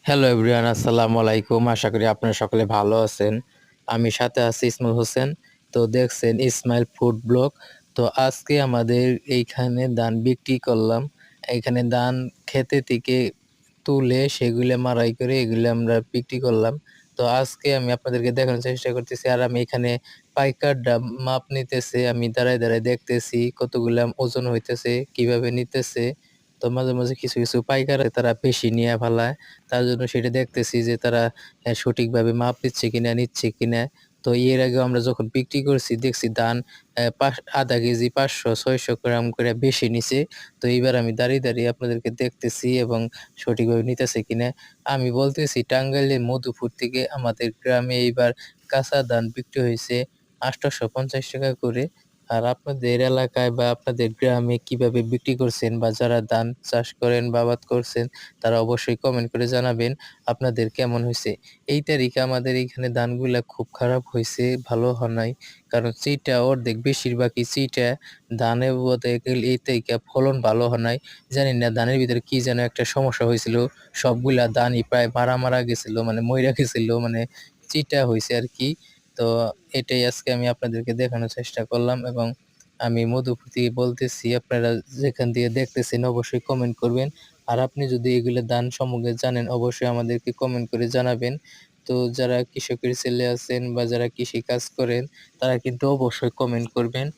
Hello everyone, আসসালামু আলাইকুম। আশা করি আপনারা সকলে ভালো আছেন। আমি সাথে আছি ইসমাইল হোসেন। তো দেখছেন ইসমাইল ফুড ব্লগ। তো আজকে আমাদের এইখানে ধান বিক্রি করলাম। এইখানে ধান ক্ষেতে থেকে তুলে সেগুলো মাড়াই করে এগুলো আমরা বিক্রি করলাম। তো আজকে আমি আপনাদেরকে দেখানোর চেষ্টা করতেছি, আর আমি এখানে পাইকাররা মাপ নিতেছে। আমি দাঁড়ায় দাঁড়ায় দেখতেছি কতগুলা ওজন হইতেছে, কিভাবে নিতেছে। তো মাঝে মাঝে কিছু কিছু পাইকার তারা বেশি নিয়ে ফেলায়। তার জন্য সেটা দেখতেছি যে তারা সঠিকভাবে মাপ দিচ্ছে কিনা, নিচ্ছে কিনা। তো এর আগেও আমরা যখন বিক্রি করছি দেখছি ধান আধা কেজি 500-600 গ্রাম করে বেশি নিছে। তো এইবার আমি দাঁড়িয়ে দাঁড়িয়ে আপনাদেরকে দেখতেছি এবং সঠিকভাবে নিতেছে কিনা। আমি বলতেছি টাঙ্গাইলের মধুপুর থেকে আমাদের গ্রামে এইবার কাঁচা ধান বিক্রি হয়েছে 850 টাকা করে। আর আপনাদের এলাকায় বা আপনাদের গ্রামে কিভাবে বিক্রি করছেন, বা যারা ধান চাষ করেন বা আবাদ করছেন, তারা অবশ্যই কমেন্ট করে জানাবেন আপনাদের কেমন হইছে। এই তারিখে আমাদের এইখানে ধানগুলা খুব খারাপ হইছে, ভালো হয় নাই। কারণ চিটা অর্ধেক বেশিরভাগই চিটা, ধানে বলতে গেলে এই তারিখে ফলন ভালো হয় নাই। জানি না ধানের ভিতরে কি যেন একটা সমস্যা হয়েছিল। সবগুলা ধানই প্রায় মারা গেছিল, মানে মইরা গেছিল, মানে চিটা হইছে আরকি। তো এটাই আজকে আমি আপনাদেরকে দেখানোর চেষ্টা করলাম, এবং আমি মধুপুর থেকে বলতেছি। আপনারা যেখান থেকে দেখতেছেন অবশ্যই কমেন্ট করবেন। আর আপনি যদি এগুলো দান সম্পর্কে জানেন অবশ্যই আমাদেরকে কমেন্ট করে জানাবেন। তো যারা কৃষকের ছেলে আছেন বা যারা কৃষি কাজ করেন তারা কিন্তু অবশ্যই কমেন্ট করবেন।